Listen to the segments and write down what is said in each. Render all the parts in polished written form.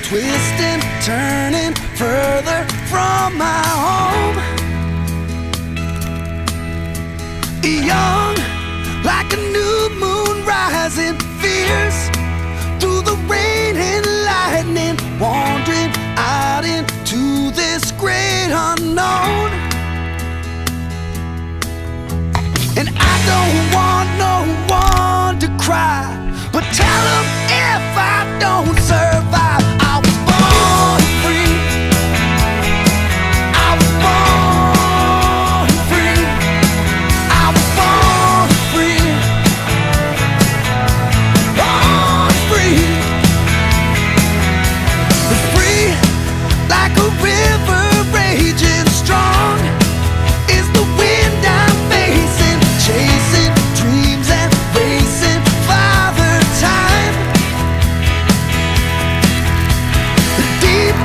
twisting, turning further from my home. Young, like a new moon rising fierce through the rain and lightning, wandering out into this great unknown. And I don't want no one to cry, but tell them if I don't survive, I was born free. I was born free. I was born free. Born free. Free like a river raging strong is the wind I'm facing, chasing dreams and racing Father Time. Deep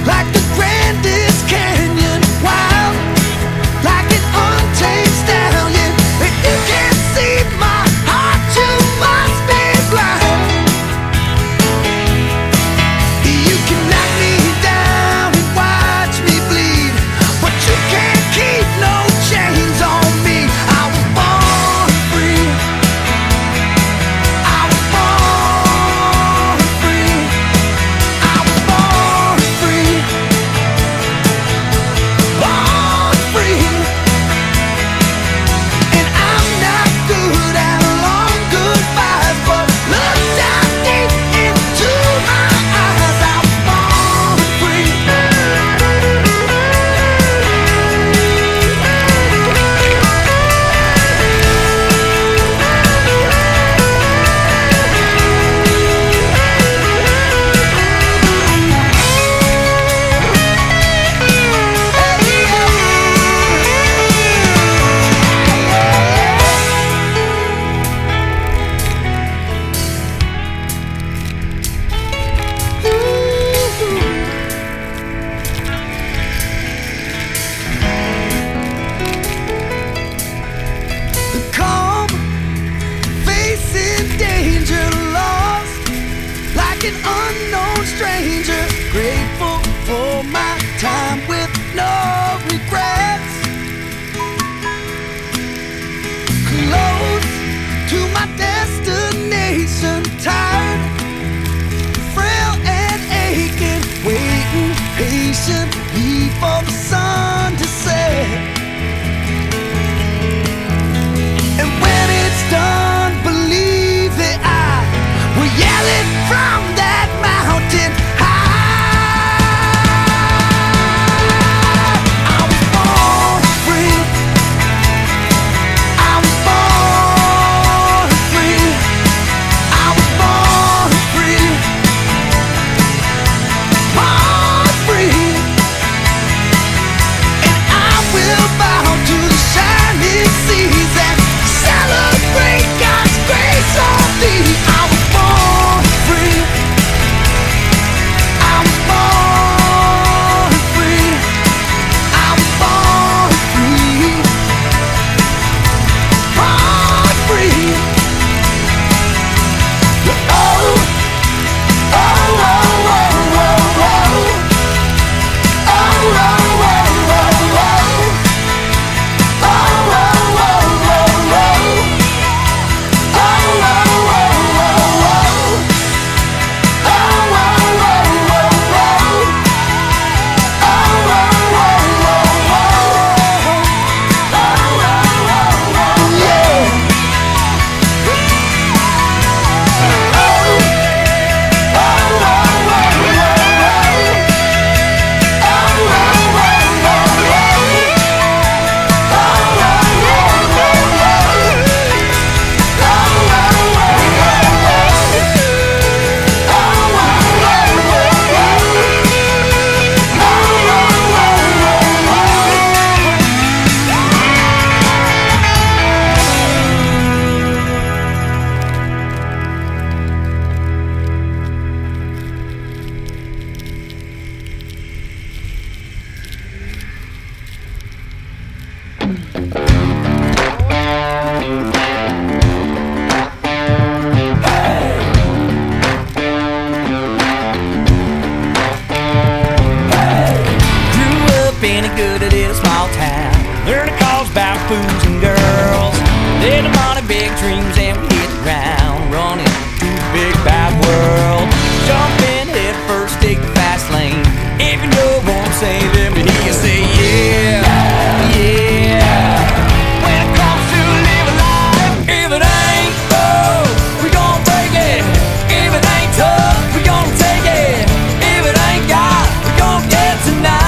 like the grandest canyon, wild like an untamed stallion. If you can't see my heart, you must be blind. You can knock me down and watch me bleed, but you can't keep no chains on me. I was born free. I was born free. I was born free. Born free. And I'm not good at long goodbyes, but look down deep into my eyes. I was born free. Calm, facing danger, lost like an unknown stranger. Grateful for my time with no regrets. Close to my destination, tired, frail and aching, waiting patiently for the sun to set. And when it's done, believe that I will yell it from that mountain high. I was born free. I was born free. I was born free. Born free. And I will bow to the shining seas and celebrate God's grace on thee. I was born free. I was born free. I was born free. Born free. Oh, oh, oh, oh, oh, oh. Oh, oh, oh, oh, oh. Oh, oh, oh, oh, oh. Oh, oh, oh, oh, oh. Oh, oh, oh, oh, oh. Oh, oh, oh, oh, oh. Oh, oh, oh, oh, yeah. Oh, oh, oh, oh, oh. good at a small town. Learn the calls about fools and girls. Little money, big dreams, and we hit the ground running through the big bad world. Jump in head first, take the fast lane. If you know what I'm saying, let me hear you say yeah, yeah. When it comes to living life, if it ain't broke, we gon' break it. If it ain't tough, we gon' take it. If it ain't God, we gon' get it tonight.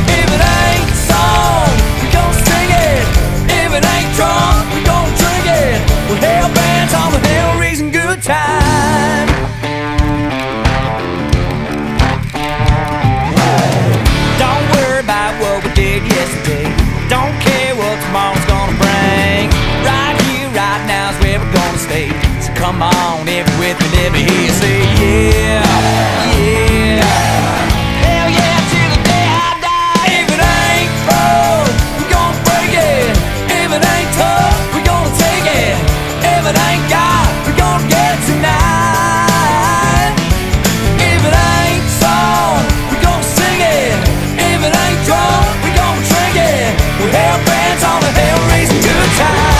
If it ain't song, we gon' sing it. If it ain't drunk, we gon' drink it. We're hell bands on the hill, raising good time. Don't worry about what we did yesterday. Don't care what tomorrow's gonna bring. Right here, right now is where we're gonna stay. So come on, if you're with me, let me hear you say yeah, yeah. Hell yeah, till the day I die. If it ain't broke, we gon' break it. If it ain't tough, we gonna take it. If it ain't God, we gonna get it tonight. If it ain't song, we gonna sing it. If it ain't drunk, we gonna drink it. We're hell bands on the hill, raising good time.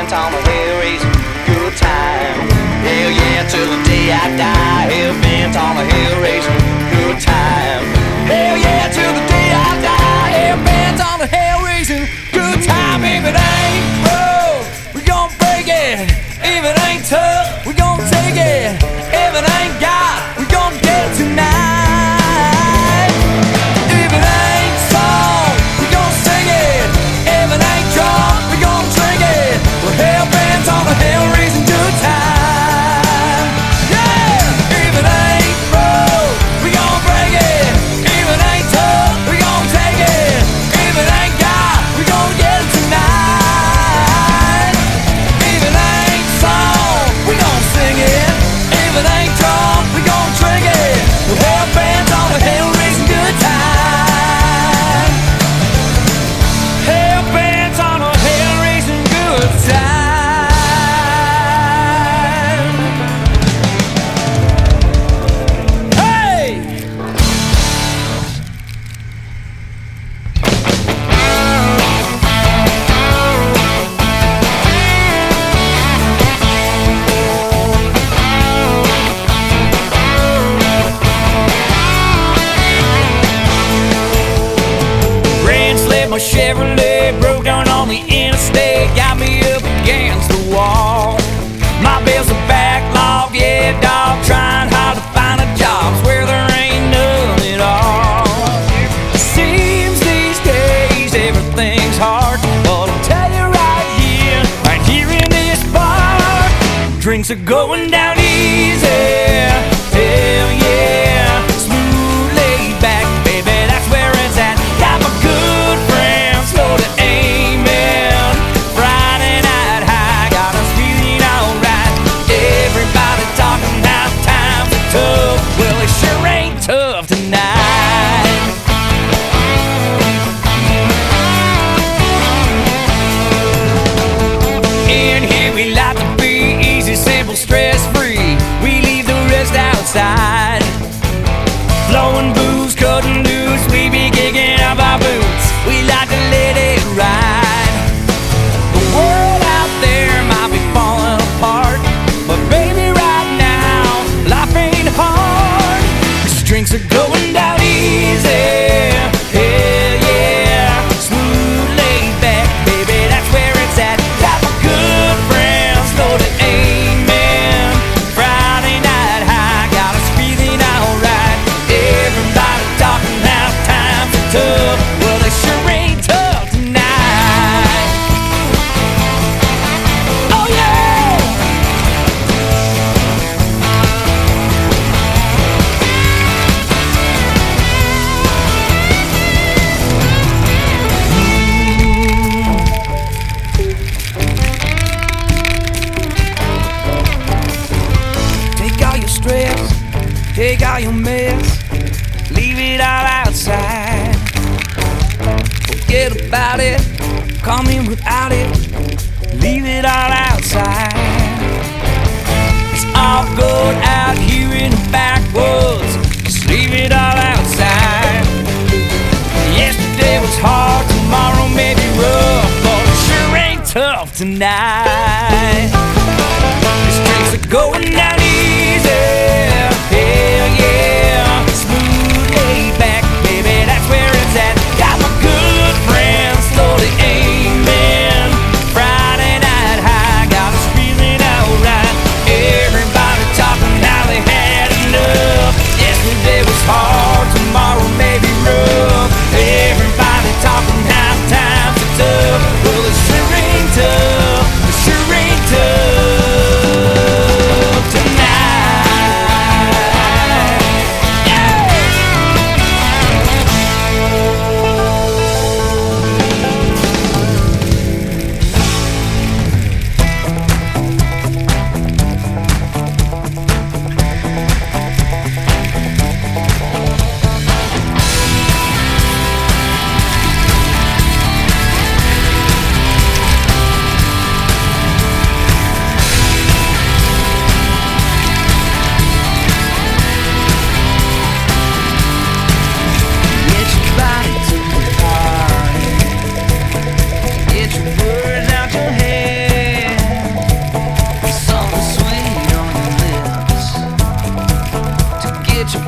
On the hill, raising good time. Hell yeah, till the day I die. Hell bands on the hill, raising good time. Hell yeah, till the day I die. Hell bands on the hill, raising good time. If it ain't broke, we gon' break it. If it ain't tough, we gon' take it. If it ain't God, we gon' get it tonight. If it ain't song, we gon' sing it. If it ain't drunk, we gon' drink it. We're hell bands on the hill, raising good time. Yeah! If it ain't broke, we gon' break it. If it ain't tough, we gon' take it. If it ain't God, we gon' get it tonight. If it ain't song, we gon' sing it. If it ain't drunk, we gon' drink it. We're hell bands on the hill, raising good time. Hell bands on the hill, raising good time. My Chevrolet broke down on the interstate, got me up against the wall. My bill's a backlog, yeah, dog, trying hard to find a job where there ain't none at all. Seems these days everything's hard, but I'll tell you right here in this bar, drinks are going down easy. Hell yeah, smooth, laid back, baby, that's where it's at. Got my good friends, slow to amen. Friday night high, got us feeling alright. Everybody talking how times are tough. Well, it sure ain't tough tonight. In here we like to be easy, simple, stress-free. We leave the rest outside. Blowing booze, cutting loose, we be kicking up our boots. We like to let it ride. The world out there might be falling apart, but baby, right now, life ain't hard. 'Cause drinks are going down easy. Hell yeah, smooth, laid back, baby, that's where it's at. Got my good friends, slow to amen. Friday night high, got us feeling alright. Everybody talking Take all your mess, leave it all outside. Forget about it, come in without it, leave it all outside. It's all good out here in the backwoods, just leave it all outside. Yesterday was hard, tomorrow may be rough, but it sure ain't tough tonight. The streets are going down easy. Hell yeah, smooth, laid back, baby, that's where it's at. Got my good friends slowly aiming. Friday night high, got us feeling alright. Everybody talking how they had enough. Yesterday was hard, tomorrow may be rough. Everybody talking how times are tough. Well, it sure ain't tough, it sure ain't tough tonight. Get your body to the party. Get your words out your head. Something sweet on your lips to get your